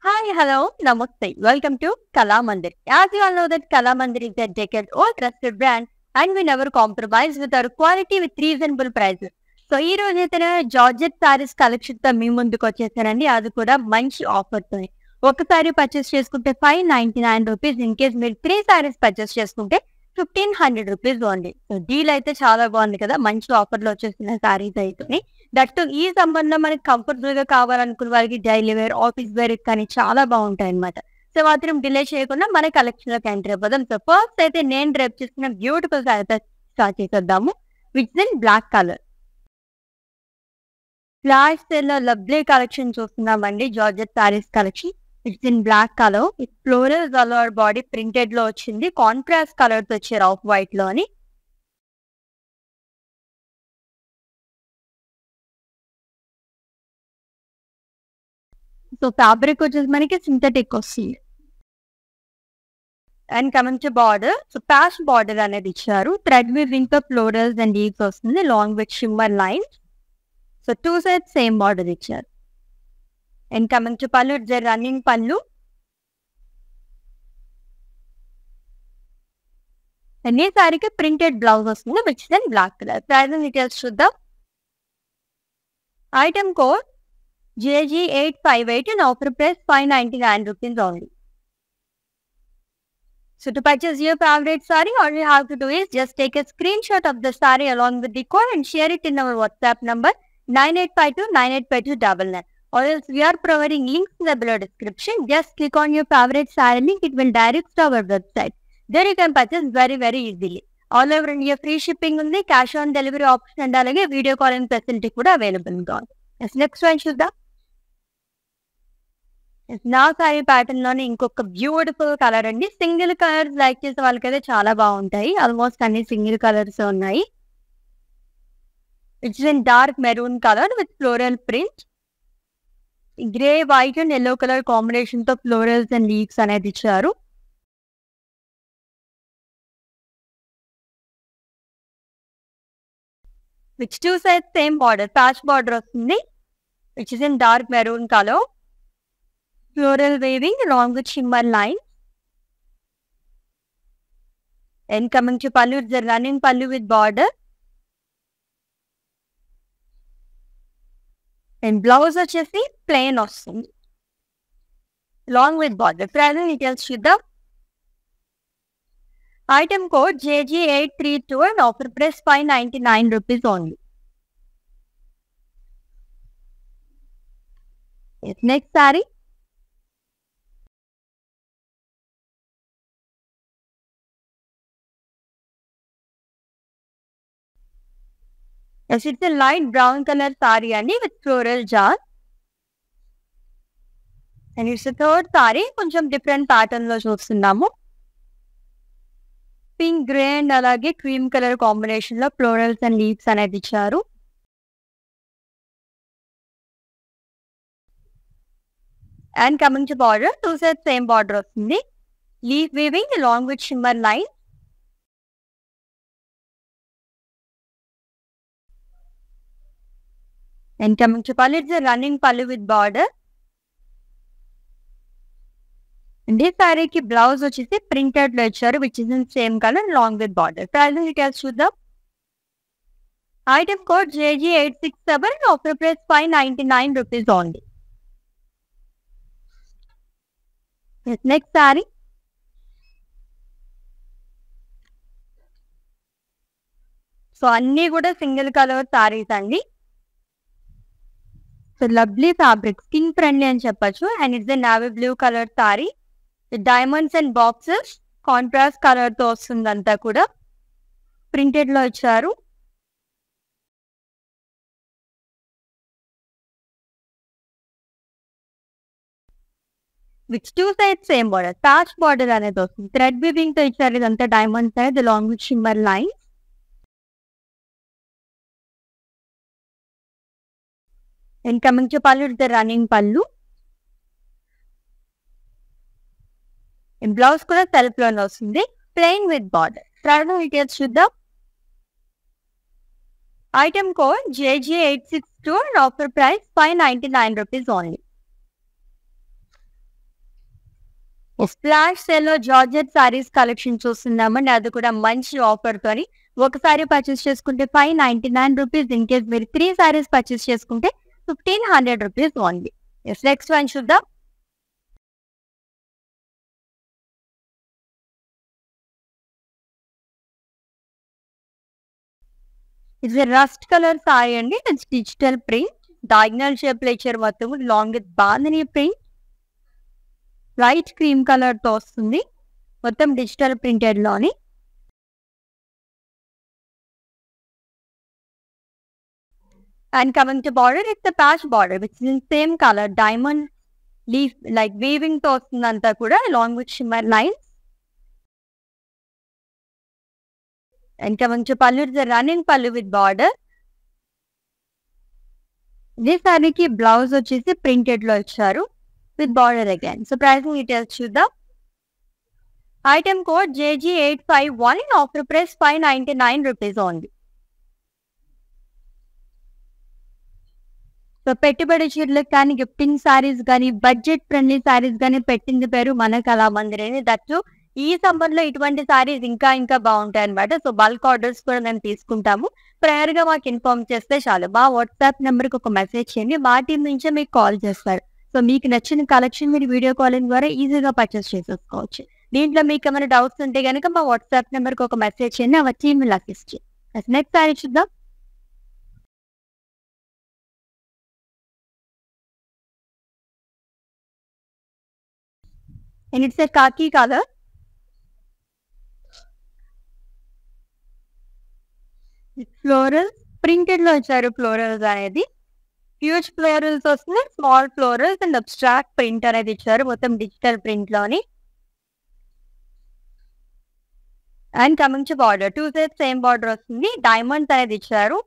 Hi, hello, namaste. Welcome to Kala Mandir. As you all know that Kala Mandir is a decade-old trusted brand and we never compromise with our quality with reasonable prices. So ఈ రోజు అయితే georgette saris collection తో మీ ముందుకు వచ్చేసానండి. అది కూడా మంచి offer తో. ఒకసారి పర్చేస్ చేసుకుంటే 599 రూపీస్. ఇన్ కేస్ మీరు 3 సారీస్ పర్చేస్ చేసుకుంటే 1500 రూపీస్ ఓన్లీ. సో డీల్ అయితే చాలా బాగుంది కదా, మంచి ఆఫర్ లో వచ్చేసిన సారీస్ అయితే. దట్ ఈ సంబంధం మనకి కంఫర్టబుల్ గా కావాలనుకున్న వాళ్ళకి డైలీ వేర్, ఆఫీస్ వేర్ కానీ చాలా బాగుంటాయి అనమాట. సో మాత్రం డిలే చేయకుండా మన కలెక్షన్ లోకి ఎంటర్ అయిపోదాం. సో ఫస్ట్ అయితే నేను డ్రైప్ చేసుకున్న బ్యూటిఫుల్ సారీ స్టార్ట్ చేసేద్దాము, which in black colour. Flash sale లో లవ్లీ కలెక్షన్ చూస్తున్నామండి. Georgette saris collection it's in black colour. Floral all body printed లో వచ్చింది. కాంట్రాస్ట్ కలర్ తో వచ్చారు ఆఫ్ వైట్ లో అని. సో ఫ్యాబ్రిక్ వచ్చేసి మనకి సింథటిక్ వస్తుంది. And coming to border, so patch border అనేది ఇచ్చారు. థ్రెడ్ వీవింగ్ తో ఫ్లోరల్స్ అండ్ లీవ్స్ వస్తుంది long with shimmer lines. So 2 sides same border ఇచ్చారు. And coming to pallu, it's running pallu. And ఈ సారీకి ప్రింటెడ్ బ్లౌజ్ వస్తుంది which is in black colour. Price details చూద్దాం. Item code JG858 and offer price 599 rupees only. So to purchase your favorite saree, all you have to do is just take a screenshot of the saree along with the code and share it in our WhatsApp number 9852985299. Or else we are providing links in the below description. Just click on your favorite saree link. It will direct to our website. There you can purchase very easily. All over India free shipping ఉంది, cash on delivery option and అలాగే video calling facility కూడా available గా ఉంది. Next one చూద్దాం. నా sorry pattern లోనే ఇంకొక beautiful colour అండి. సింగిల్ కలర్స్ లైక్ చేసే వాళ్ళకైతే చాలా బాగుంటాయి. ఆల్మోస్ట్ అన్ని సింగిల్ కలర్స్ ఉన్నాయి. It's in dark maroon colour with floral print. Grey, white and yellow colour combination తో ఫ్లోరల్స్ అండ్ లీవ్స్ అనేది ఇచ్చారు. Which 2 sides same border, patch border వస్తుంది which is in dark maroon colour. Floral weaving along with shimmer lines. And coming to pallu, it's a running pallu with border. And blouse వచ్చేసి plain వస్తుంది along with border. Price details చూద్దాం. Item code JG832 and offer price 599 rupees only. Yes, next saree. Yes, it's a light brown color saree అండి with floral jar. And it's a third saree. కొంచెం different pattern లో చూస్తున్నాము. Pink, grey and అలాగే cream colour combination లో florals and leaves అనేది ఇచ్చారు. And coming to border, 2 sides same border వస్తుంది. Leaf weaving along with shimmer line. And coming to pallu, it's a running pallu with border. And this saree ki blouse వచ్చేసి printed లో ఇచ్చారు which is in same color along with border. Price details చూద్దాం. Item code JG867 and offer price 599 rupees only. Yes, next saree. So అన్ని కూడా single colour saris అండి. So lovely fabric, skin friendly అని చెప్పచ్చు. And it's navy blue colour sari with diamonds and boxes. Contrast colour తో వస్తుంది, అంతా కూడా ప్రింటెడ్ లో ఇచ్చారు. With 2 sides same border, patch border అనేది వస్తుంది. థ్రెడ్ వీవింగ్ తో ఇచ్చారు. ఇదంతా డైమండ్స్ అనేది along with shimmer lines. And coming to pallu, it's the running pallu. And blouse కూడా సెల్ఫ్ లోనే వస్తుంది, plain with border. Price details చూద్దాం. Item code JG862 and offer price 599 rupees only. Splash sale లో georgette saris collection చూస్తున్నామండి. అది కూడా మంచి offer తోని. ఒకసారి పర్చేస్ చేసుకుంటే 599 రూపీస్. ఇన్ కేస్ మీరు 3 సారీస్ పర్చేస్ చేసుకుంటే 1500 రూపీస్ ఓన్లీ. నెక్స్ట్ వన్ చూద్దాం. ఇది రస్ట్ కలర్ సారీ అండి. It's digital print. Diagonal shape లో ఇచ్చారు మొత్తం. Long with bandhani print. Light cream colour తో వస్తుంది. మొత్తం డిజిటల్ ప్రింటెడ్ లోని. And coming to border, it's a patch border which is in same color, diamond leaf like weaving తో వస్తుందంతా కూడా along with shimmer lines. And coming to pallu, it's a running pallu with border. This సారీకి blouse వచ్చేసి printed లో ఇచ్చారు with border again. So pricing details చూద్దాం. Item code JG851, offer price 599 rupees only. So పెట్టుబడి చీరలకు కానీ, gifting saris కానీ, budget friendly saris కానీ పెట్టింది పేరు మన కళామందిర్. దట్టు ఈ సమ్మర్ లో ఇటువంటి సారీస్ ఇంకా ఇంకా బాగుంటాయి అనమాట. సో బల్క్ ఆర్డర్స్ కూడా మేము తీసుకుంటాము. ప్రేయర్ గా మాకు ఇన్ఫార్మ్ చేస్తే చాలు. మా వాట్సాప్ నెంబర్ కి ఒక మెసేజ్ చేయండి. మా టీం నుంచే మీకు కాల్ చేస్తారు. సో మీకు నచ్చిన కలెక్షన్ మీరు వీడియో కాలింగ్ ద్వారా ఈజీగా పర్చేస్ చేసేసుకోవచ్చు. దీంట్లో మీకు ఏమైనా డౌట్స్ ఉంటే కనుక మా వాట్సాప్ నెంబర్ కి ఒక మెసేజ్ చేయండి. ఆ team will assist you. Next saree చూద్దాం. And it's a khaki color. Florals printed లో ఇచ్చారు. ఫ్లోరల్స్ అనేది హ్యూజ్ ఫ్లోరల్స్ వస్తున్నాయి. Small florals and abstract print అనేది ఇచ్చారు. మొత్తం డిజిటల్ ప్రింట్ లోని. And coming to border, 2 sides same border వస్తుంది. డైమండ్స్ అనేది ఇచ్చారు.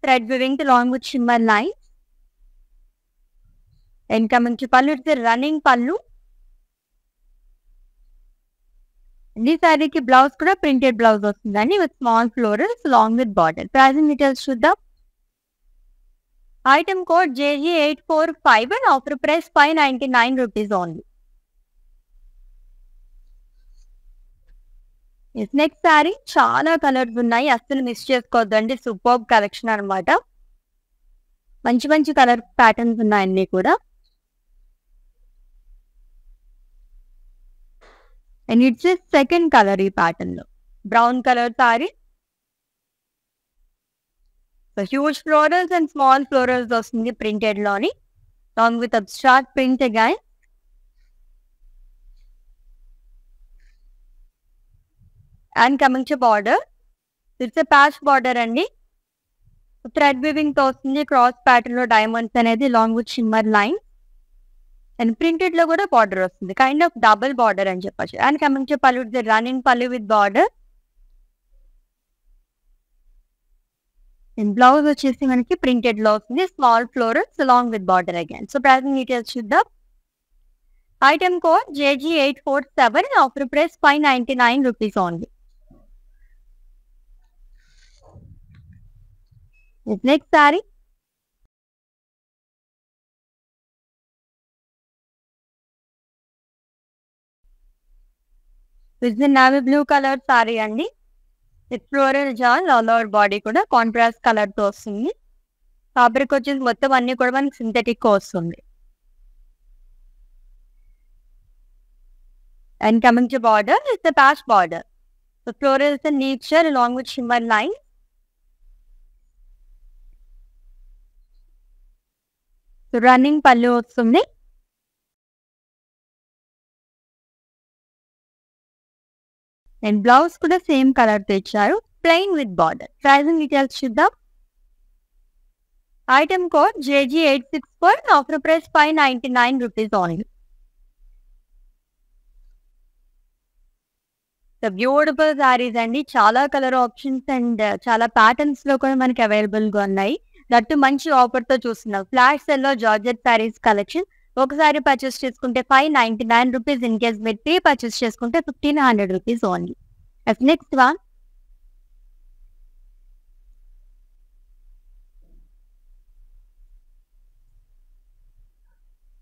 Thread weaving long with shimmer lines. And coming to pallu, it's running pallu. ఈ సారీకి బ్లౌజ్ కూడా ప్రింటెడ్ బ్లౌజ్ వస్తుందండి with small florals long with border. Pricing details చూద్దాం. Item code JG845 and offer price 599 rupees only. Next saree చాలా కలర్స్ ఉన్నాయి, అస్సలు miss చేసుకోవద్దండి. సూపర్ కలెక్షన్ అనమాట. మంచి మంచి కలర్ ప్యాటర్న్స్ ఉన్నాయి అన్ని కూడా. అండ్ ఇట్స్ సెకండ్ కలర్ ఈ ప్యాటర్న్ లో. Brown colour sorry. So huge florals and small florals వస్తుంది ప్రింటెడ్ లోని, long with abstract print again. And coming to border, it's a patch border అండి. థ్రెడ్ వివింగ్ తో వస్తుంది. క్రాస్ ప్యాటర్న్ లో diamonds అనేది long with shimmer line. And printed లో కూడా border వస్తుంది. కైండ్ ఆఫ్ డబుల్ బార్డర్ అని చెప్పచ్చు. And coming to pallu, it's running pallu with border. And blouse వచ్చేసి మనకి ప్రింటెడ్ లో వస్తుంది. Small florals long with border again. So pricing details చూద్దాం. Item code JG847, offer price 599 rupees only. Next sorry it's navy blue colour sorry అండి. Floral jaal all over body కూడా contrast colour తో వస్తుంది. Fabric వచ్చేసి మొత్తం అన్ని కూడా మనకి సింథటిక్ వస్తుంది. And coming to border, it's a patch border. So florals and nature along with shimmer line. So running pallu వస్తుంది. అండ్ బ్లౌజ్ కూడా సేమ్ కలర్ తో ఇచ్చారు, plain with border. Pricing details చూద్దాం. Item code JG864, offer price 599 rupees only. Beautiful sarees అండి. చాలా colour options and చాలా patterns లో కూడా మనకి అవైలబుల్ గా ఉన్నాయి. దట్టు మంచి ఆఫర్ తో చూస్తున్నాం. ఫ్లాష్ సెల్ లో జార్జెట్ సారీస్ కలెక్షన్. ఒకసారి పర్చేస్ చేసుకుంటే 599 రూపీస్. ఇన్ కేస్ మీరు 3 పర్చేస్ చేసుకుంటే 1500 rupees only. Next one,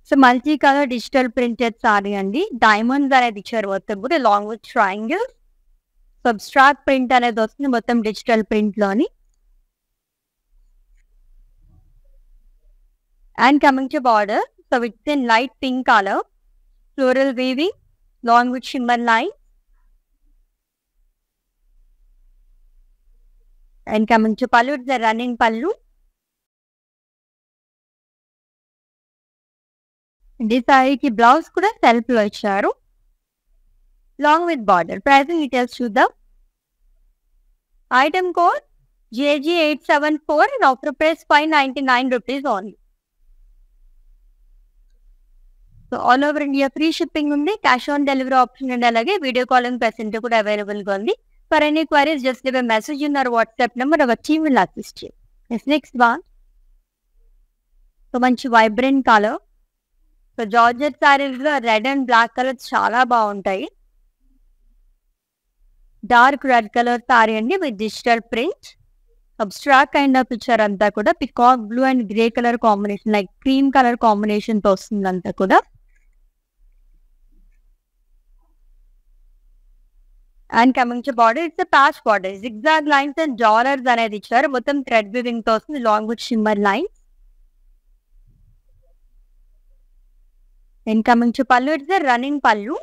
so multi colour digital printed saree అండి. డైమండ్స్ అనేది ఇచ్చారు మొత్తం కూడా long with triangle. Abstract print అనేది వస్తుంది మొత్తం డిజిటల్ ప్రింట్ లోని. And coming to border, so it's in light pink colour, floral weaving long with shimmer line. And coming to pallu, it's running pallu. ఈ సారీకి బ్లౌజ్ కూడా సెల్ఫ్ లో ఇచ్చారు long with border. Pricing details చూద్దాం. Item code JG874 and offer price 599 rupees only. So all over India free shipping ఉంది, cash on delivery option and అలాగే video calling facility కూడా available గా ఉంది. For any queries just give a message in our WhatsApp number, our team will assist you. Next one, so మంచి vibrant colour. So georgette sarees లో red and black colours చాలా బాగుంటాయి. Dark red colour sorry అండి with digital print. Abstract kind of picture అంతా కూడా peacock blue and grey colour combination, like cream colour combination తో వస్తుంది అంతా కూడా. And coming to border, it's patch border, zigzag lines and జాలర్స్ అనేది ఇచ్చారు. మొత్తం థ్రెడ్ వీవింగ్ తో వస్తుంది long with shimmer lines. And coming to pallu, it's running pallu.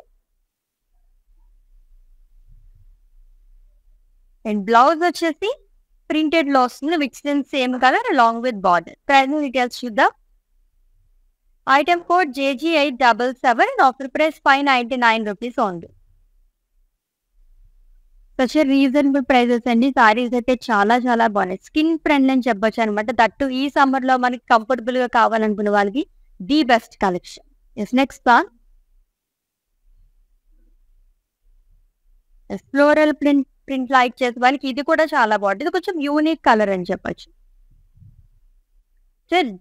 And blouse వచ్చేసి ప్రింటెడ్ లో వస్తుంది which in same colour along with border. Pricing details చూద్దాం. Item code JG877 and offer price 599 rupees only. Such reasonable prices అండి. సారీస్ అయితే చాలా చాలా బాగున్నాయి, skin friendly అని చెప్పొచ్చు అనమాట. దట్టు ఈ సమ్మర్ లో మనకి కంఫర్టబుల్ గా కావాలనుకునే వాళ్ళకి the best collection. Next one, floral print like చేసే వాళ్ళకి ఇది కూడా చాలా బాగుంటుంది. ఇది కొంచెం యూనిక్ కలర్ అని చెప్పొచ్చు.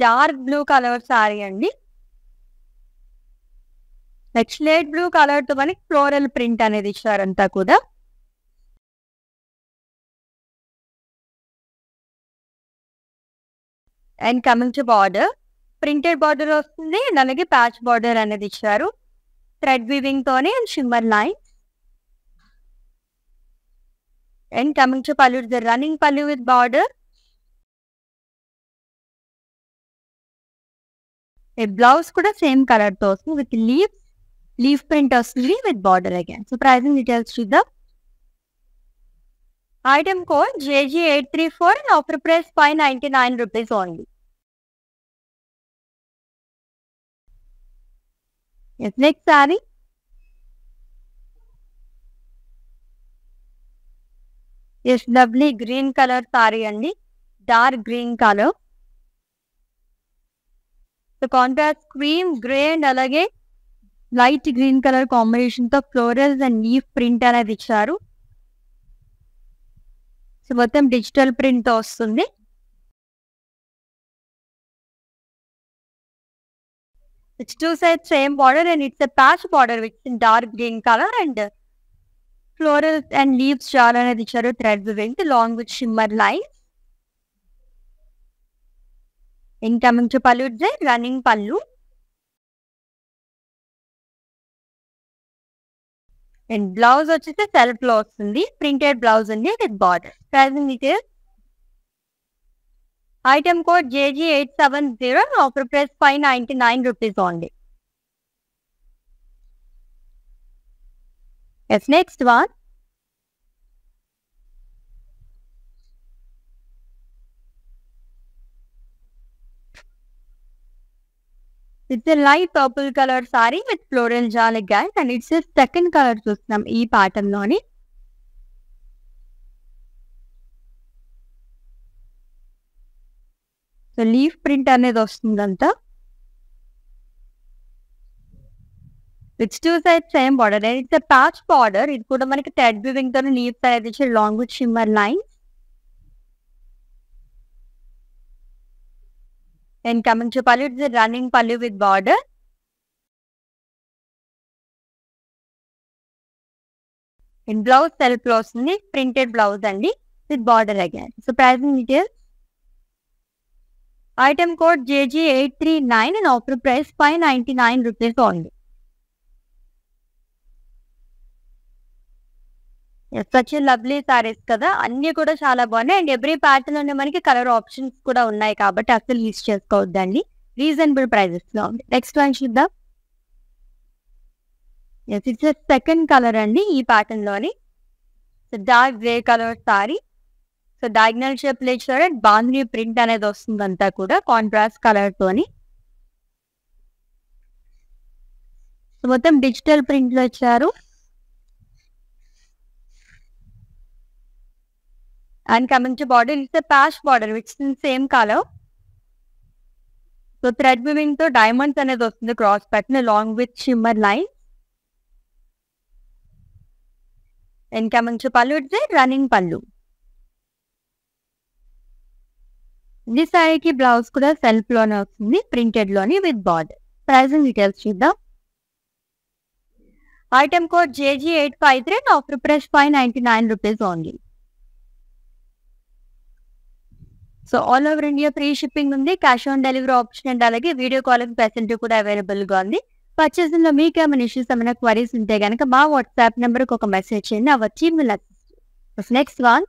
డార్క్ బ్లూ కలర్ సారీ అండి, లైక్ స్లేట్ బ్లూ కలర్ తో మనకి ఫ్లోరల్ ప్రింట్ అనేది ఇచ్చారంతా కూడా. And coming to border, printed border వస్తుంది అండ్ అలాగే ప్యాచ్ బార్డర్ అనేది ఇచ్చారు థ్రెడ్ వీవింగ్ తోనే and shimmer line. And coming to pallu, the running pallu with border. Blouse కూడా సేమ్ కలర్ తో వస్తుంది విత్ లీఫ్ ప్రింట్ వస్తుంది with border again. So pricing details చూద్దాం. Item code JG834 and offer price 599 rupees only. Next saree, is lovely green colour sorry అండి, dark green colour. So contrast cream grey and అలాగే light green colour combination తో florals and leaf print అనేది ఇచ్చారు. So మొత్తం digital print తో వస్తుంది. It's two sides same border and it's a patch border which is in dark green color and floral and leaves jar అనేది ఇచ్చారు thread weaving along with shimmer lines. In coming to pallu, it's running pallu. And blouse వచ్చేసి self లో వస్తుంది, printed blouse ఉంది with border. Pricing details. Item code JG870 offer price 599 rupees only. Yes, next one. It's a light purple color saree with floral jal guys and it's a second color చూస్తున్నాం ఈ pattern లోని. So leaf print అనేది వస్తుందంతా. It's two sides same border and it's a patch border. ఇది కూడా మనకి thread weaving తో leaves అనేది ఇచ్చి long with shimmer lines. And coming to pallu, it's a running pallu with border. In blouse self లో వస్తుంది, printed blouse అండి with border again. So pricing details. Item code JG839 and offer price 599 rupees only. Such lovely saris కదా, అన్ని కూడా చాలా బాగున్నాయి. And every pattern లోనే మనకి కలర్ ఆప్షన్స్ కూడా ఉన్నాయి కాబట్టి అసలు యూస్ చేసుకోవద్దండి. రీజనబుల్ ప్రైజెస్ లో ఉంది. నెక్స్ట్ వన్ చూద్దాం. ఇట్స్ సెకండ్ కలర్ అండి ఈ ప్యాటర్న్ లోని. Dark grey colour sorry. So diagonal shape లో ఇచ్చారు. బాంధనీ ప్రింట్ అనేది వస్తుంది అంతా కూడా కాంట్రాస్ట్ కలర్ తోని. సో మొత్తం డిజిటల్ ప్రింట్ లో ఇచ్చారు. And coming to border, it's a patch border which is in same color. So thread weaving to diamonds అనేది వస్తుంది cross pattern along with shimmer lines. And coming to pallu, it's a running pallu. This సారీకి blouse కూడా self లోనే వస్తుంది, printed లోని with border. Pricing details చూద్దాం. Item code JG853 and offer price 599 rupees only. So all over India free shipping ఉంది, cash on delivery option and అలాగే video calling facility కూడా available గా ఉంది. పర్చేసింగ్ లో మీకు ఏమైనా ఇష్యూస్ ఏమైనా క్వరీస్ ఉంటే కనుక మా వాట్సాప్ నెంబర్ కి ఒక మెసేజ్ చేయండి, hour team will assist. Next one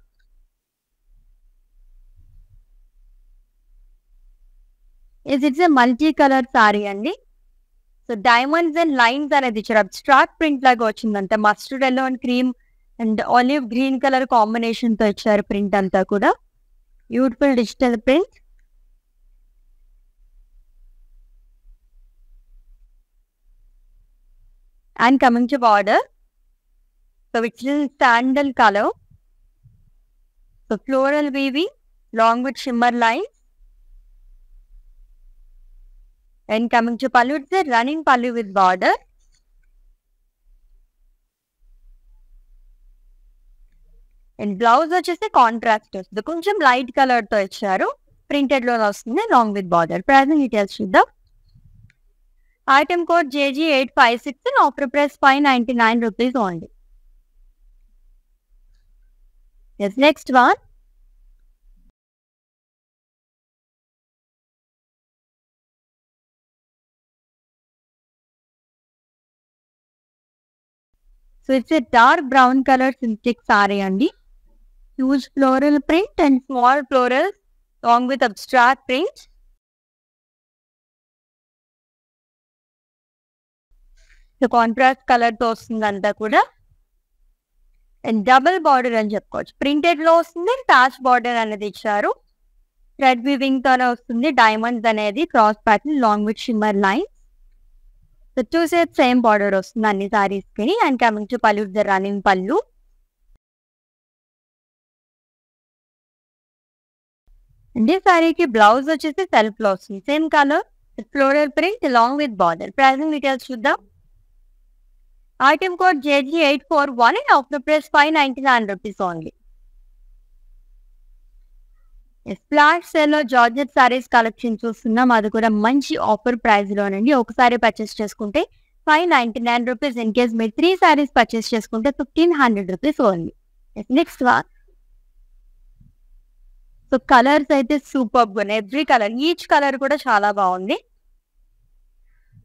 it's a multi colour sorry అండి. సో డైమండ్స్ అండ్ లైన్స్ అనేది ఇచ్చారు, అబ్స్ట్రాక్ట్ ప్రింట్ లాగా వచ్చిందంటే mustard yellow and cream and olive green colour combination తో ఇచ్చారు ప్రింట్ అంతా కూడా. Beautiful digital print. And coming to border, so it's in sandal color. So floral weaving along with shimmer lines. And coming to pallu, it's a running pallu with border. అండ్ blouse వచ్చేసి contrast వస్తుంది, కొంచెం light colour తో ఇచ్చారు, printed లో వస్తుంది long with border. Pricing details చూద్దాం. Item code JG856 and offer price 599 rupees only. Yes, next one. So it's a dark brown color synthetic saree అండి. Huge floral print and small florals along with abstract print. So contrast colour తో వస్తుంది అంతా కూడా. And double border అని చెప్పుకోవచ్చు, printed లో వస్తుంది, patch border అనేది ఇచ్చారు. థ్రెడ్ వీవింగ్ తోనే వస్తుంది, డైమండ్స్ అనేది cross pattern long with shimmer lines. So two side same border వస్తుంది అన్ని సారీస్ కి. And coming to pallu, the running pallu. And ఈ సారీకి బ్లౌజ్ వచ్చేసి సెల్ఫ్ లో వస్తుంది, same colour floral print along with border. Pricing details చూద్దాం. Item code JG841 and offer price 599 rupees only. Splash sale లో జార్జెట్ సారీస్ కలెక్షన్ చూస్తున్నాం, అది కూడా మంచి ఆఫర్ ప్రైస్ లోనండి. ఒకసారి పర్చేస్ చేసుకుంటే 599 rupees. ఇన్ కేస్ మీరు 3 సారీస్ పర్చేస్ చేసుకుంటే 1500 rupees only. Next one. So colours అయితే సూపర్ ఉన్నాయి, ఎవ్రీ కలర్, ఈచ్ కలర్ కూడా చాలా బాగుంది.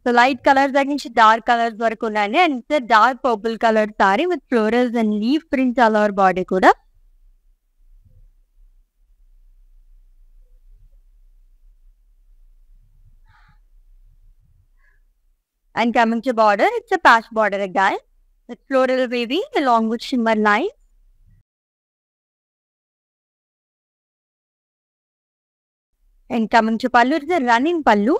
సో లైట్ కలర్స్ దగ్గర నుంచి డార్క్ కలర్స్ వరకు ఉన్నాయండి. And dark purple colour sari with florals and leaf prints all over body కూడా. And coming to border, it's a patch border again with floral weaving along with shimmer lines. And coming to pallu, it's a running pallu.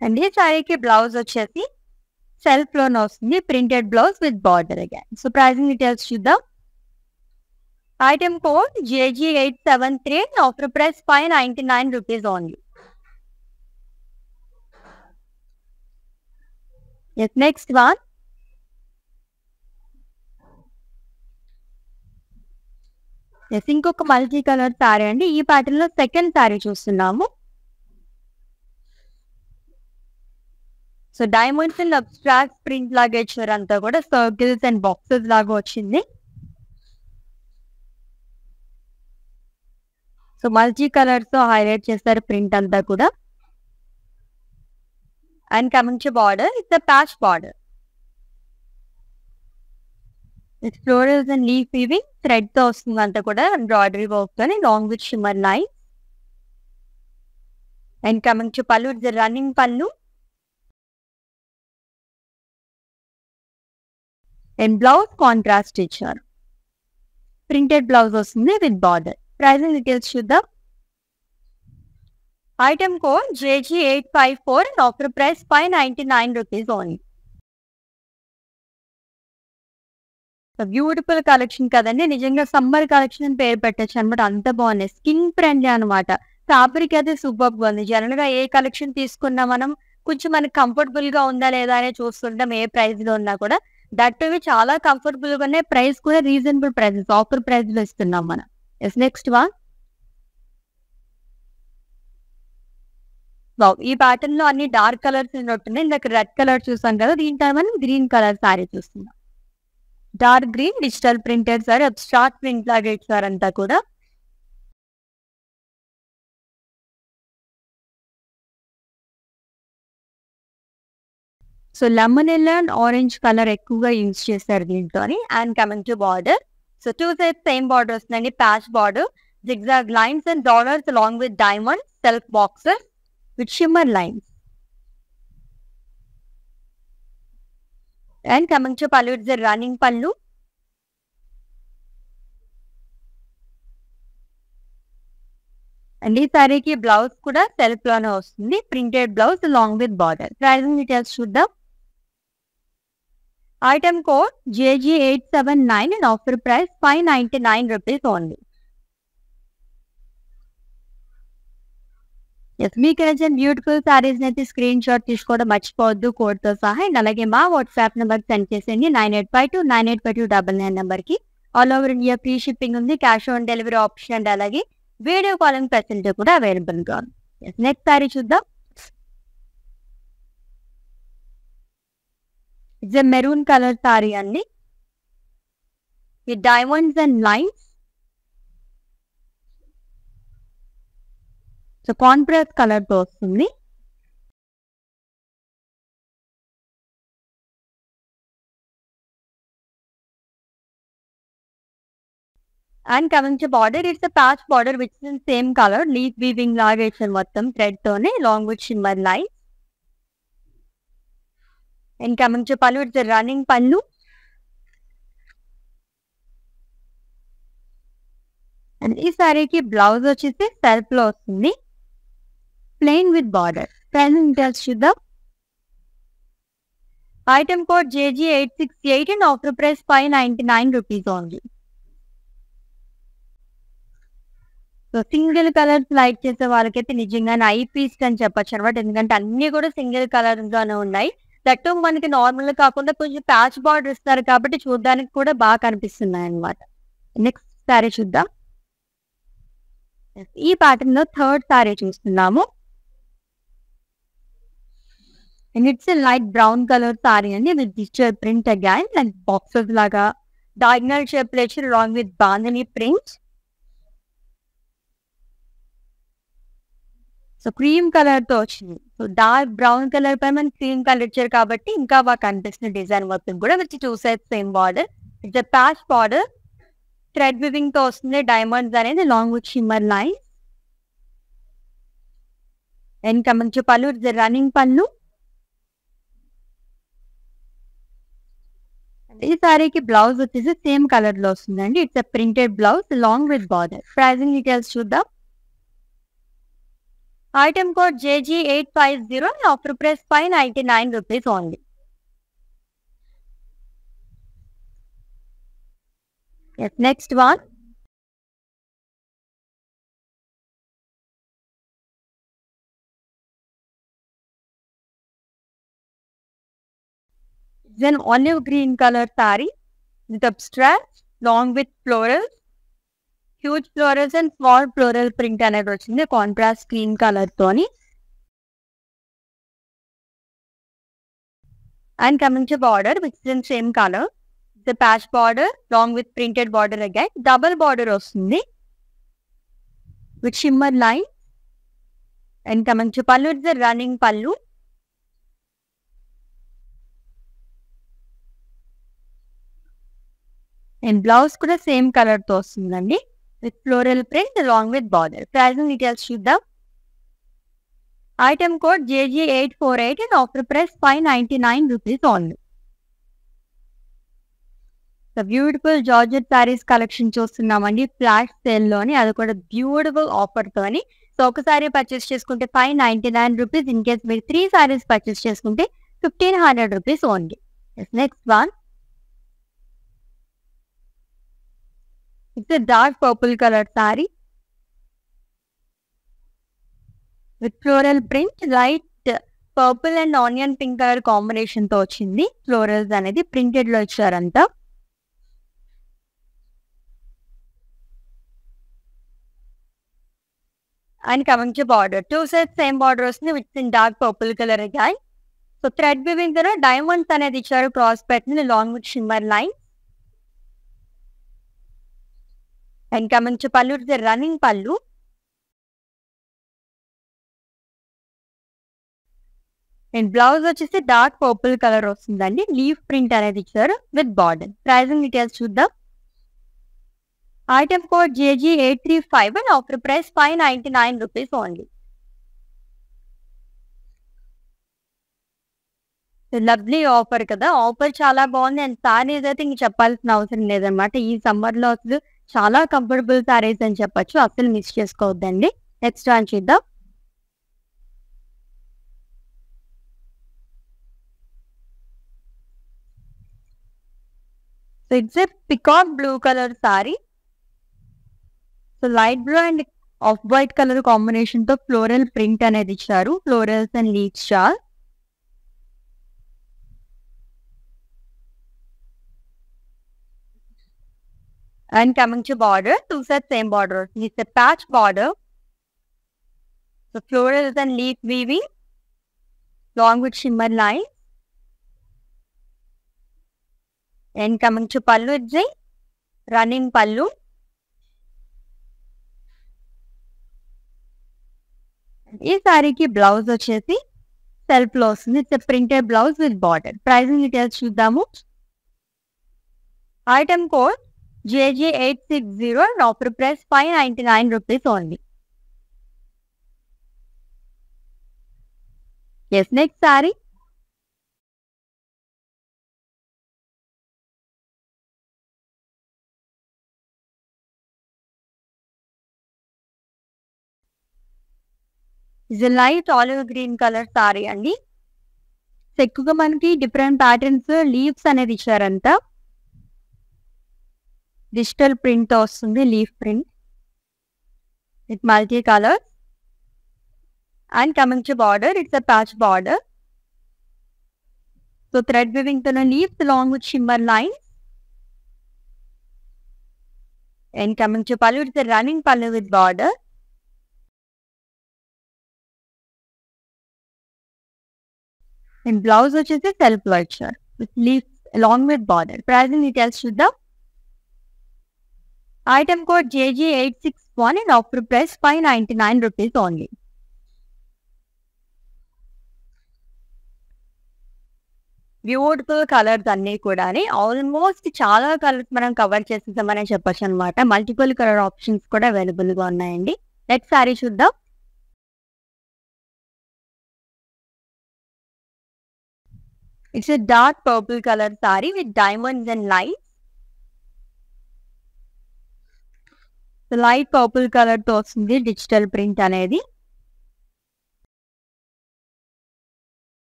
And ఈ సారీకి blouse వచ్చేసి self లోనే వస్తుంది, printed blouse with border again. So pricing details చూద్దాం. Item code JG873 and offer price 599 rupees only. Yes, next one. Yes, ఇంకొక multi colour sorry అండి. ఈ pattern లో సెకండ్ సారీ చూస్తున్నాము. So diamonds and abstract print లాగా ఇచ్చారు, అంతా కూడా సర్కిల్స్ అండ్ బాక్సెస్ లాగా వచ్చింది. సో మల్టీ కలర్స్ తో హైలైట్ చేస్తారు ప్రింట్ అంతా కూడా. And coming to border, it's a patch border. It's florals and leaf weaving thread తో వస్తుంది అంతా కూడా ఎంబ్రాయిడరీ వర్క్ తోని long with shimmer line. And coming to pallu, it's running pallu. And blouse contrast ఇచ్చారు. ప్రింటెడ్ బ్లౌజ్ వస్తుంది with border. Pricing details చూద్దాం. Item code JG854 and offer price 599 rupees only. Beautiful collection కదండి, నిజంగా సమ్మర్ కలెక్షన్ అని పేరు పెట్టచ్చు అనమాట. అంత బాగున్నాయి, స్కిన్ ఫ్రెండ్లీ అనమాట. ఫ్యాబ్రిక్ అయితే సూపర్ గా ఉంది. జనరల్ గా ఏ కలెక్షన్ తీసుకున్నా మనం కొంచెం మనకి కంఫర్టబుల్ గా ఉందా లేదా అని చూస్తుంటాం ఏ ప్రైస్ లో ఉన్నా కూడా. దట్ ఇవి చాలా కంఫర్టబుల్ గా ఉన్నాయి. ప్రైస్ కూడా రీజనబుల్ ప్రైసెస్, ఆఫర్ ప్రైస్ లో ఇస్తున్నాం మనం. Next one. ఈ ప్యాటర్న్ లో అన్ని డార్క్ కలర్స్ ఉన్నట్టున్నాయి. ఇందాక రెడ్ కలర్ చూసాం కదా, దీంట్లో మనం గ్రీన్ కలర్ సారీ చూస్తున్నాం. Dark green digital printed saree, abstract print లాగా ఇచ్చారు అంతా కూడా. So lemon yellow and orange colour ఎక్కువగా యూజ్ చేస్తారు దీంట్లో. And coming to border, so two sides same border వస్తుందండి, patch border, zigzag lines and dollars along with diamond self boxes with shimmer lines. And coming to pallu, it's running pallu. And ఈ సారీకి blouse కూడా self లోనే వస్తుంది, printed blouse along with border. Pricing details చూద్దాం. Item code JG879 and offer price 599 rupees only. మీకు నచ్చిన beautiful saris అయితే screen shot తీసుకోవడం మర్చిపోవద్దు కోడ్ తో సహా. అండ్ అలాగే మా వాట్సాప్ నెంబర్ సెండ్ చేసేయండి 9852985299 నెంబర్ కి. All over India free shipping ఉంది, cash on delivery option and అలాగే వీడియో కాలింగ్ ఫెసిలిటీ కూడా అవైలబుల్ గా ఉంది. నెక్స్ట్ సారీ చూద్దాం. It's a maroon colour sorry అండి, with diamonds and lines. So contrast colour తో వస్తుంది. And coming to border, it's a patch border which is same colour, leaf weaving లాగా ఇచ్చారు మొత్తం థ్రెడ్ తోనే long with shimmer line. And coming to pallu, it's running pallu. And ఈ సారీకి blouse వచ్చేసి self లో వస్తుంది, plain with border. Pricing details చూద్దాం. Item code JG868 and offer price 599 rupees only. So single colours like చేసే వాళ్ళకైతే నిజంగానే ఐ పీస్ అని చెప్పొచ్చు అనమాట. ఎందుకంటే అన్ని కూడా సింగిల్ కలర్స్ గానే ఉన్నాయి. దట్టు మనకి నార్మల్ కాకుండా కొంచెం ప్యాచ్ బార్డర్ ఇస్తారు కాబట్టి చూడడానికి కూడా బాగా కనిపిస్తున్నాయి అనమాట. నెక్స్ట్ సారీ చూద్దాం. ఈ ప్యాటర్న్ లో థర్డ్ సారీ చూస్తున్నాము. And it's light brown colour sorry అండి, with digital print again and boxes లాగా డయాగ్నల్ షేప్ లేచి along with bandhani print. So cream colour తో వచ్చింది. సో డార్క్ బ్రౌన్ కలర్ పై మనం క్రీమ్ కలర్ ఇచ్చారు కాబట్టి ఇంకా బాగా కనిపిస్తుంది డిజైన్ మొత్తం కూడా. With two sides same border, it's patch border, thread weaving తో వస్తుంది డైమండ్స్ అనేది long with shimmer lines. And coming to pallu, it's running pallu. ఈ సారీకి బ్లౌజ్ వచ్చేసి సేమ్ కలర్ లో వస్తుందండి, it's printed blouse long with border. Pricing details చూద్దాం. Item code JG850 and offer price 599 rupees only. Yes, next one. It's an olive green color saree with abstract, long with florals, huge florals and small floral print అనేది వచ్చింది contrast green colour తోని. And coming to border which is in same colour, the patch border long with printed border again, double border వస్తుంది. with shimmer line. And coming to pallu, it's a running pallu. And blouse kuda same color తో వస్తుందండి, with floral print along with border. Pricing details చూద్దాం. Item code JG848 and offer price 599 rupees only. The beautiful Georgette sarees collection చూస్తున్నామండి, flash sale లోని, అది కూడా beautiful offer తోని. So ఒక sorry purchase చేసుకుంటే 599 రూపీస్, ఇన్ కేస్ మీరు 3 saris purchase చేసుకుంటే 1500 rupees only. Next one, it's a dark purple color saree with floral print. Light purple and onion pink color combination తో వచ్చింది. ఫ్లోరల్స్ అనేది ప్రింటెడ్ లో ఇచ్చారంతా. And coming to border, 2 sets same border వస్తుంది, which is in dark purple color again. So thread weaving there diamonds అనేది ఇచ్చారు, cross pattern along with shimmer line. And coming to pallu, it's a running pallu. And blouse వచ్చేసి dark purple colour వస్తుందండి, leaf print అనేది ఇచ్చారు with border. Pricing details చూద్దాం. Item code JG835 and offer price 599 rupees only. Lovely offer కదా, offer చాలా బాగుంది. And saris అయితే ఇంక చెప్పాల్సిన అవసరం లేదనమాట. ఈ సమ్మర్ లో అసలు చాలా కంఫర్టబుల్ సారీస్ అని చెప్పొచ్చు, అసలు మిస్ చేసుకోవద్దండి. నెక్స్ట్ వన్ చూద్దాం. So it's a peacock blue colour sorry. So light blue and of white colour combination తో ఫ్లోరల్ ప్రింట్ అనేది ఇచ్చారు, florals and leaves star. And coming to border, 2 sets same border. It's a patch border. So florals and leaf weaving along with shimmer lines. And coming to pallu, it's a running pallu. ఈ సారీకి blouse వచ్చేసి self లో వస్తుంది. It's printed blouse with border. Pricing details చూద్దాము. Item code JG860 and offer price 599 rupees only. Yes, next saree. It's a light olive green color saree అండి. ఎక్కువగా మనకి different patterns leaves అనేది ఇచ్చారంతా. డిజిటల్ ప్రింట్ వస్తుంది, leaf print with multi colours. And coming to border, it's a patch border. So thread weaving తో leaves along with shimmer lines. And coming to pallu, it's a running pallu with border. And blouse వచ్చేసి self లో ఇచ్చారు with leaves along with border. Pricing details చూద్దాం. Item code JG861 and offer price 599 rupees only. Beautiful colours అన్ని కూడా almost చాలా colours మనం cover చేసేసామని చెప్పొచ్చు అనమాట. మల్టిపుల్ కలర్ ఆప్షన్స్ కూడా అవైలబుల్ గా ఉన్నాయండి. నెక్స్ట్ సారీ చూద్దాం. It's a dark purple colour sari with diamonds and lights. Light purple colour తో వస్తుంది డిజిటల్ ప్రింట్ అనేది.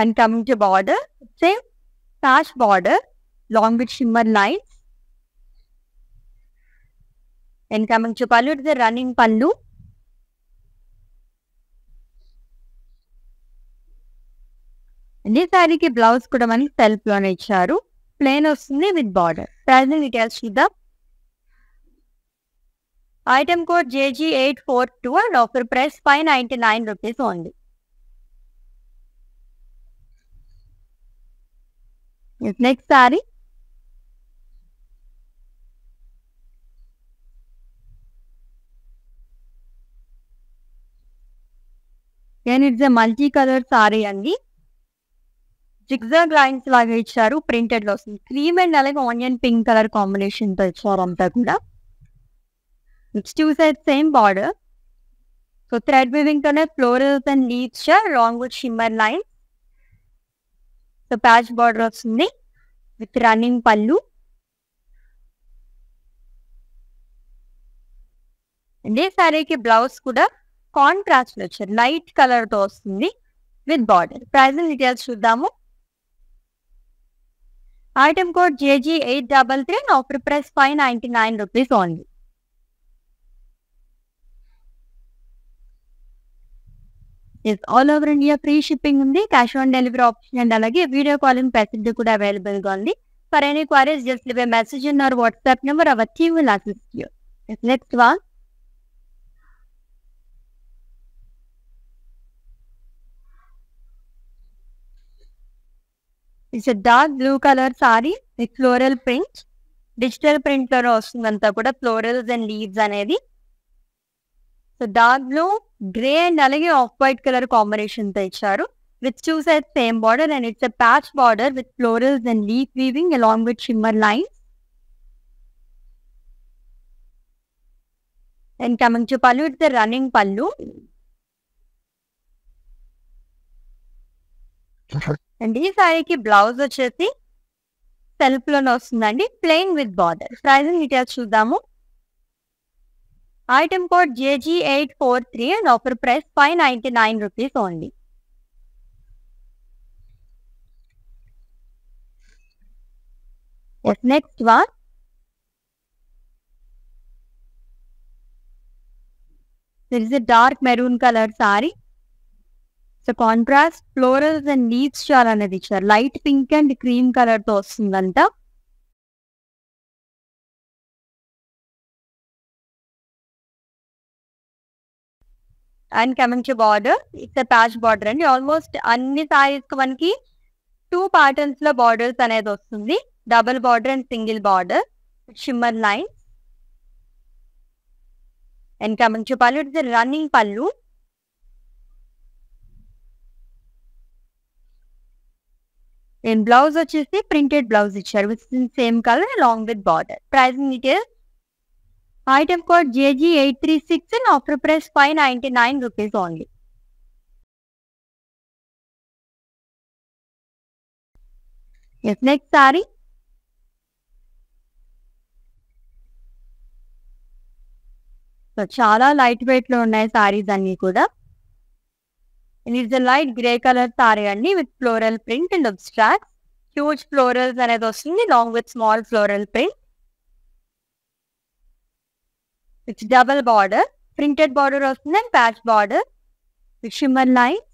And coming to border, same patch border long with shimmer lines. And coming to pallu, it's running pallu. ఈ సారీకి blouse కూడా మనకి self లోనే ఇచ్చారు, plain వస్తుంది విత్ బార్డర్. ప్రైజింగ్ డీటెయిల్స్ చూద్దాం. Item code JG842 and offer price 599 rupees only. Next sari. Then it's a multi colour sorry అండి. Zigzag lines లాగా ఇచ్చారు, ప్రింటెడ్ లో వస్తుంది. క్రీమ్ అండ్ అలాగే ఆనియన్ పింక్ కలర్ కాంబినేషన్ తో ఇచ్చారు అంతా కూడా. It's two side same border. So thread weaving తోనే florals and leaves long with shimmer lines. So patch border వస్తుంది విత్ రన్నింగ్ పళ్ళు. ఇదే సారీకి బ్లౌజ్ కూడా కాంట్రాస్ట్ లో వచ్చారు, లైట్ కలర్ తో వస్తుంది విత్ బార్డర్. ప్రైజింగ్ డీటెయిల్స్ చూద్దాము. Item code JG833 and offer price 599 rupees only. All over India free shipping ఉంది, cash on delivery option and అలాగే వీడియో కాలింగ్ ఫెసిలిటీ కూడా అవైలబుల్ గా ఉంది. For any queries just leave a message in our WhatsApp number, our team will assist you. Next one, it's a dark blue colour sari with floral print. Digital print లో వస్తుంది అంతా కూడా, florals and leaves అనేది. So dark blue, grey and అలాగే off white colour combination తో ఇచ్చారు with two side same border and it's a patch border with florals and leaf weaving along with shimmer lines. And coming to pallu, it's a running pallu. And ఈ సారీకి blouse వచ్చేసి self లోనే వస్తుందండి, plain with border. Pricing details చూద్దాము. Item code JG843 and offer price 599 rupees only. Next one, there is a dark maroon color saree. So contrast florals and leaves చాలా అనేది ఇచ్చారు, light pink and cream colour తో వస్తుందంతా. And coming to border, it's a patch border అండి. Almost అన్ని సారీస్ కి మనకి 2 patterns లో బార్డర్స్ అనేది వస్తుంది, double border and single border shimmer lines. And coming to pallu, it's a running pallu. And blouse వచ్చేసి ప్రింటెడ్ బ్లౌజ్ ఇచ్చారు with same colour along with border. Pricing details. Item code JG836 and offer price 599 rupees only. Next sari, so చాలా light weight లో ఉన్నాయి సారీస్ అన్ని కూడా. It's a light grey colour sorry అండి with floral print and abstract. Huge florals అనేది వస్తుంది long with small floral print. It's double border, printed border వస్తుంది and patch border with shimmer lines.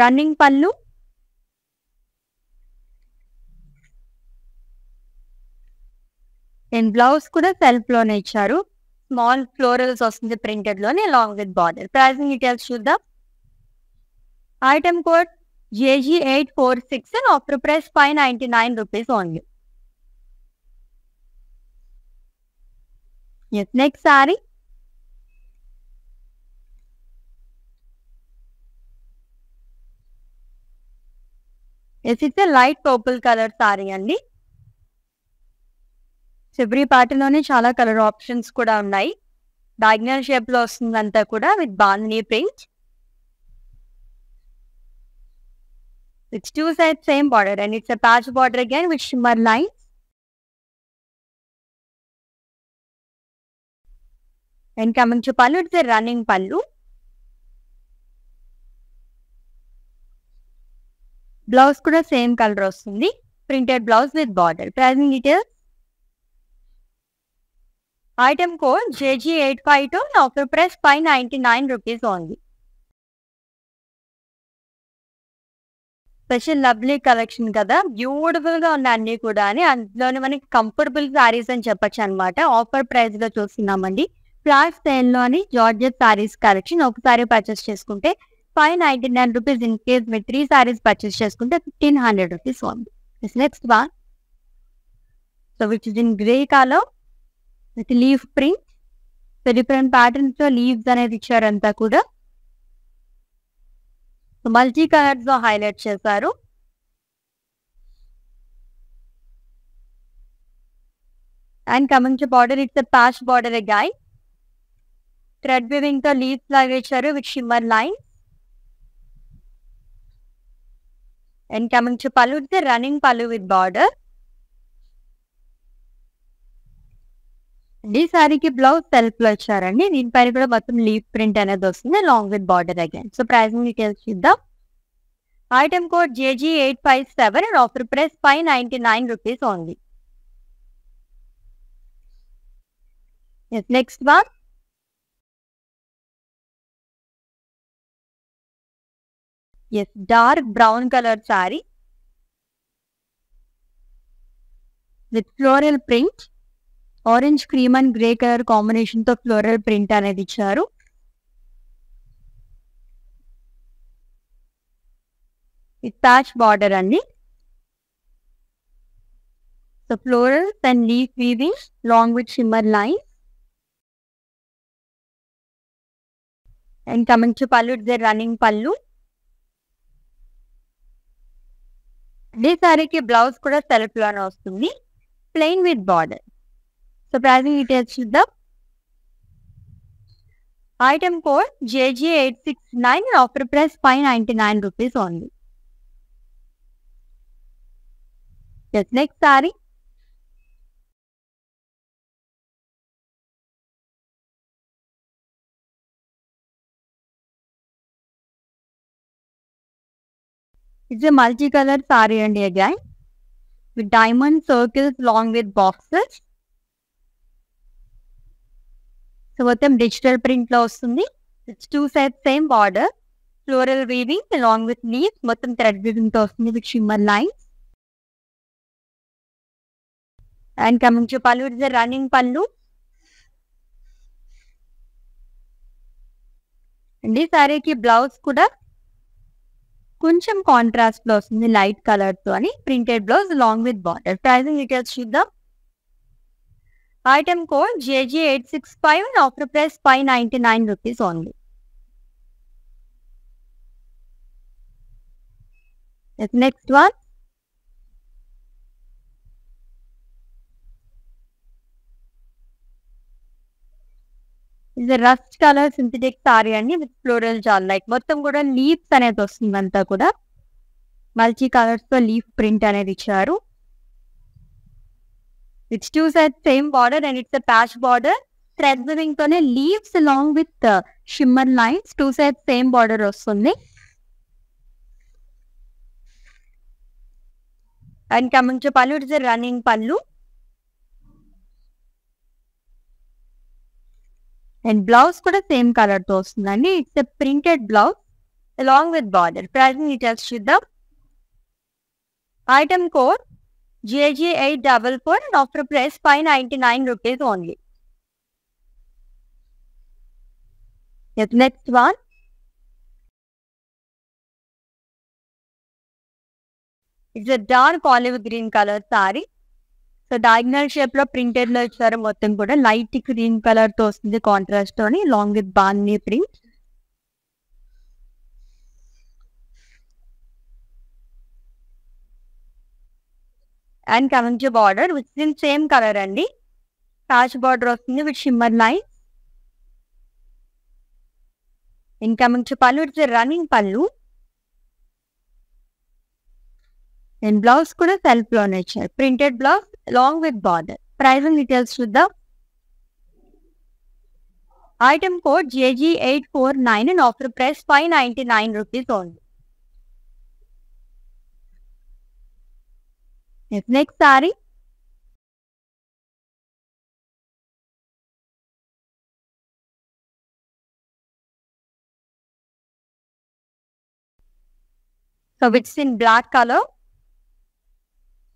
Running pallu. And blouse కూడా self లోనే ఇచ్చారు, small florals వస్తుంది printed లోనే along with border. Pricing details చూద్దాం. Item code JG846 and offer price 599 rupees only. Next sorry, it's a light purple colour sorry అండి. Every pattern లోనే చాలా colour options కూడా ఉన్నాయి. డయాగ్నల్ షేప్ లో వస్తుంది అంతా కూడా with bandhani print. It's two side same border and it's a patch border again with shimmer lines. And coming to pallu, it's a running pallu. Blouse కూడా సేమ్ కలర్ వస్తుంది, printed blouse with border. Pricing details. Item code JG852 and offer price 599 rupees only. Special lovely collection కదా, beautiful గా ఉన్నాయి అన్ని కూడా అని. అందులోనే మనకి కంఫర్టబుల్ సారీస్ అని చెప్పొచ్చు అనమాట. ఆఫర్ ప్రైస్ లో చూస్తున్నామండి. ఫ్లాష్ సేల్ లోని జార్జెట్ సారీస్ కలెక్షన్. ఒక సారీ పర్చేస్ చేసుకుంటే 599 rupees. ఇన్ కేస్ మీరు 3 సారీస్ పర్చేస్ చేసుకుంటే 1500 rupees only. Next one, so which is in grey colour with leaf print. So different patterns లో లీవ్స్ అనేది ఇచ్చారంతా కూడా. మల్టీ కలర్స్ లో హైలైట్ చేశారు. And coming to border, it's a patch border again. Thread weaving తో leaves లాగా ఇచ్చారు with shimmer lines. And coming to pallu, it's a running pallu with border. ఈ సారీకి బ్లౌజ్ సెల్ఫ్ లో ఇచ్చారండి. దీనిపైన కూడా మొత్తం లీఫ్ ప్రింట్ అనేది వస్తుంది long with border again. So pricing details చూద్దాం. Item code JG857 and offer price 599 rupees only. Yes, next one. Yes, dark brown color saree with floral print. Orange cream and grey colour combination తో floral print అనేది ఇచ్చారు. With patch border అండి. So florals and leaf weaving long with shimmer line. And coming to pallu, it's running pallu. ఈ సారీకి blouse కూడా self లోనే వస్తుంది, plain with border. So pricing details చూద్దాం. Item code JG869 and offer price 599 rupees only. Yes, next saree. It's a multicolor saree and again with diamond circles along with boxes. So మొత్తం digital print లో వస్తుంది. It's 2 sides same border, floral weaving along with leaves, మొత్తం thread weaving తో వస్తుంది with shimmer lines. And coming to pallu, it's running pallu. And ఈ సారీకి blouse కూడా కొంచెం కాంట్రాస్ట్ లో వస్తుంది లైట్ కలర్ తో అని, printed blouse along with border. Pricing details చూద్దాం. Item code JG865 and offer price 599 rupees only. Yes, next one. It's a rust color synthetic saree and with floral jal like మొత్తం కూడా leaves అనేది వస్తుంది. అంతా కూడా multi colours తో leaf print అనేది ఇచ్చారు. It's 2 sides same border and it's a patch border. Thread weaving tone leaves along with shimmer lines. 2 sides same border వస్తుంది. And coming to pallu, it's a running pallu. And blouse kuda same color తో వస్తుందండి. It's a printed blouse along with border. Pricing details చూద్దాం. Item code JG844 and offer price 599 rupees only. Yes, next one. It's a dark olive green color saree. So diagonal shape లో printed లో ఇచ్చారు. మొత్తం కూడా light green colour తో వస్తుంది contrast తోని along with బాందీ print. And coming to border, which is in same color అండి. Patch border వస్తుంది with shimmer lines. In coming to pallu, it's a running pallu. And blouse kuda self లోనే ఇచ్చారు. Printed blouse along with border. Pricing details చూద్దాం. Item code JG849 and offer price 599 rupees only. Yes, next saree. So it's in black color.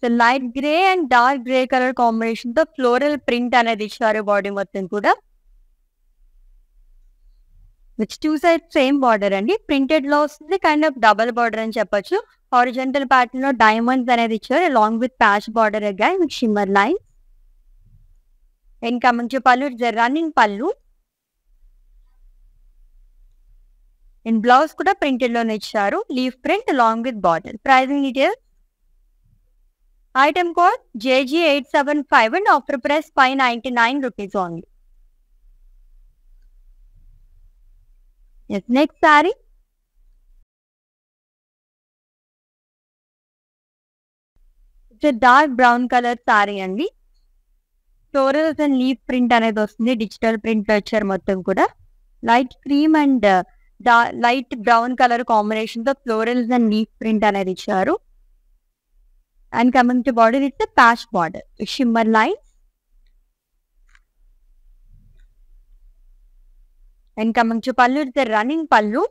So light grey and dark grey color combination తో floral print అనేది ఇచ్చారు body మొత్తం కూడా. Which 2 sides same border అండి. Printed లో వస్తుంది, kind of double border అని చెప్పొచ్చు. Horizontal pattern లో diamonds అనేది ఇచ్చారు along with patch border again with shimmer lines. And coming to pallu, it's a running pallu. And blouse కూడా ప్రింటెడ్ లోనే ఇచ్చారు. Leaf print along with border. Pricing details. Item code JG875 and offer price 599 rupees only. Next sari. Dark brown colour sorry అండి. Florals and leaf print అనేది వస్తుంది. Digital print వచ్చారు మొత్తం కూడా. Light cream and light brown colour combination తో florals and leaf print అనేది ఇచ్చారు. And coming to border, it's patch border with shimmer lines. And coming to pallu, it's running pallu.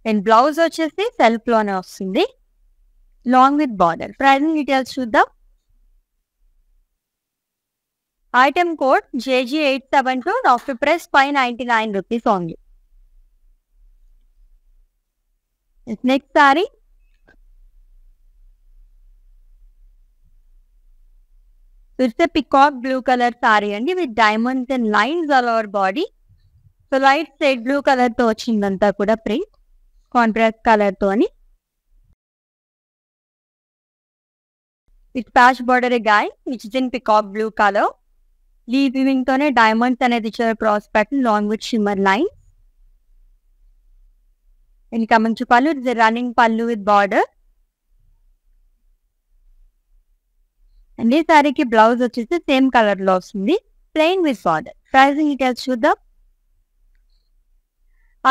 And blouse వచ్చేసి self లోనే వస్తుంది long with border. Pricing details చూద్దాం. Item code JG872, offer price 599 rupees only. Next sorry. It's peacock blue colour sorry అండి with diamonds and lines all over body. So light shade blue colour తో వచ్చిందంతా కూడా print contrast colour తోని. With patch border guy which is in peacock blue colour. Leaf weaving తోనే diamonds అనేది ఇచ్చారు cross pattern long with shimmer line. And coming to pallu, it's running pallu with border. And ఈ సారీకి blouse వచ్చేసి same colour లో వస్తుంది plain with border. Pricing details చూద్దాం.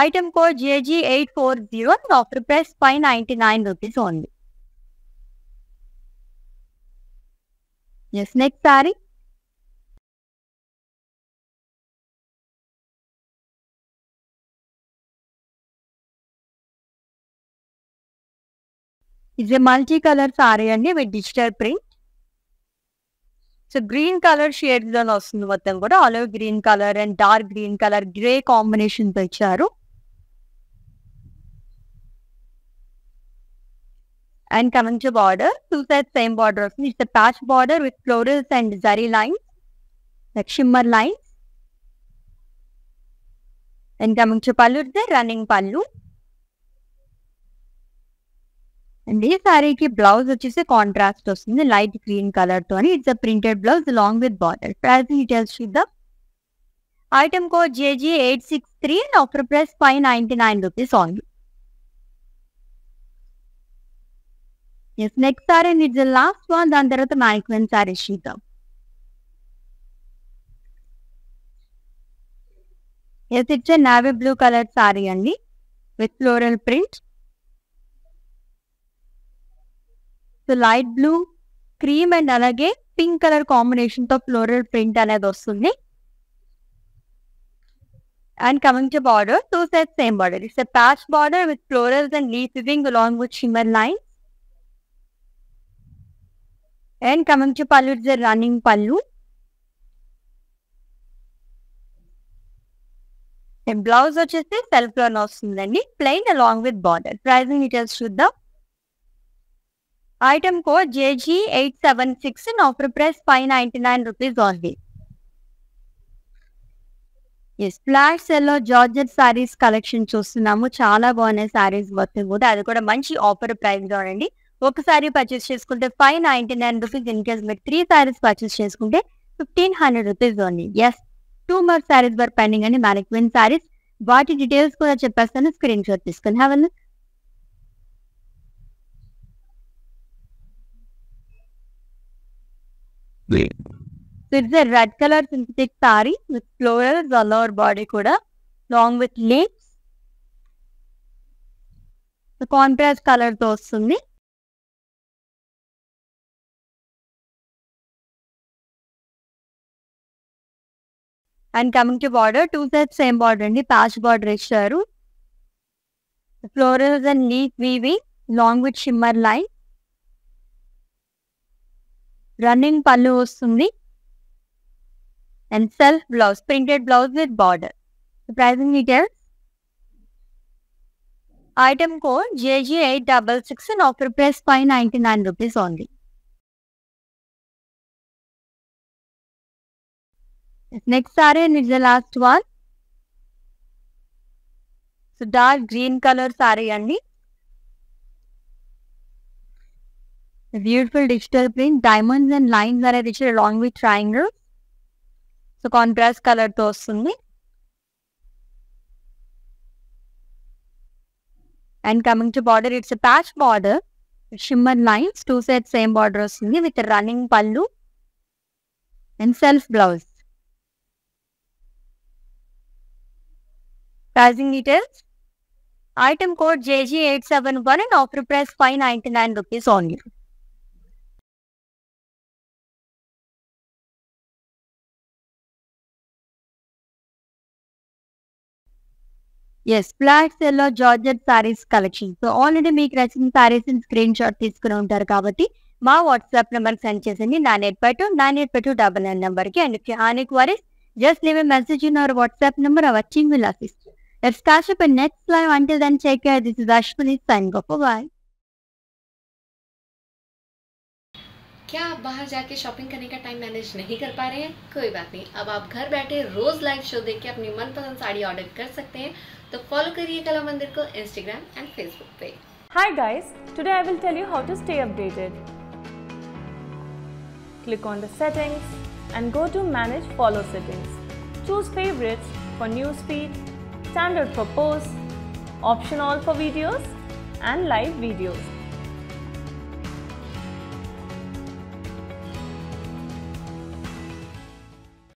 Item code JG840 and offer price 599 rupees only. Next sari. ఇది multi colour sorry అండి with digital print. So green colour shades లో వస్తుంది మొత్తం కూడా. Olive green colour and dark green colour grey combination తో ఇచ్చారు. And coming to border, two sides same border వస్తుంది. It's patch border with florals and zari lines like shimmer lines. And coming to pallu, it's running pallu. And ఈ సారీకి blouse వచ్చేసి contrast వస్తుంది light green colour తోని. It's printed blouse long with border. Pricing details చూద్దాం. Item code JG863 and offer price 599 rupees only. Next sari and it's last one. దాని తర్వాత mannequin sari చూద్దాం. It's navy blue colour sorry అండి with floral print. So light blue, cream and అలాగే pink colour combination తో floral print అనేది వస్తుంది. And coming to border, two sides same border. It's patch border with florals and leaf weaving along with shimmer lines. And coming to pallu, it's running pallu. And blouse వచ్చేసి self లోనే వస్తుందండి plain along with border. Pricing details చూద్దాం. Item code JG876 and offer price 599 rupees only. Flats yellow georgette saris collection చూస్తున్నాము. చాలా బాగున్నాయి సారీస్ మొత్తం కూడా. అది కూడా మంచి ఆఫర్ ప్రైస్ చూడండి. ఒక సారీ పర్చేస్ చేసుకుంటే 599 రూపీస్. ఇన్ కేస్ మీరు 3 సారీస్ పర్చేస్ చేసుకుంటే 1500 రూపీస్ ఓన్లీ. 2 more సారీస్ వర్ పెండింగ్ అండి మ్యానిక్విన్ సారీస్. వాటి డీటెయిల్స్ కూడా చెప్పేస్తాను, స్క్రీన్ షాట్ తీసుకుని have a look. So it's a red color synthetic saree with florals all over body kuda, along with leaves. The contrast color తో వస్తుంది. And coming to border, two sides same border అండి, patch border ఇచ్చారు. The florals and leaf weaving along with shimmer line. Running pallu వస్తుంది. And self blouse, printed blouse with border. The pricing details. Item code JG866 and offer price 599 rupees only. Next saree and it's the last one. So dark green color saree andi. Beautiful digital print, diamonds and lines are rich along with triangles. So contrast color తో వస్తుంది. And coming to border, it's a patch border, shimmer lines, two sides same border వస్తుంది with running pallu and self blouse. Pricing details. Item code JG871 and offer price 599 rupees only. Yes, flat yellow Georgette sarees collection. So already మీకు నచ్చిన sarees screen shot తీసుకుని ఉంటారు కాబట్టి మా WhatsApp number send చేయండి 9852 నెంబర్కి. And if you have any queries just leave a message in our WhatsApp number. Our team will assist you. Let's catch up in next live. Until then, take care. This is Ashwini signing off. Bye. क्या आप बाहर जाके shopping करने का time manage नहीं कर पा रहे हैं? कोई बात नहीं, अब आप घर बैठे रोज लाइव शो देख के अपनी मनपसंद साड़ी ऑर्डर कर सकते हैं. तो फॉलो करिए कला मंदिर को इंस्टाग्राम एंड फेसबुक पे. Hi guys, today I will tell you how to stay updated. Click on the settings and go to manage follow settings. Choose favorites for news feed, standard for posts, option all for videos and live videos.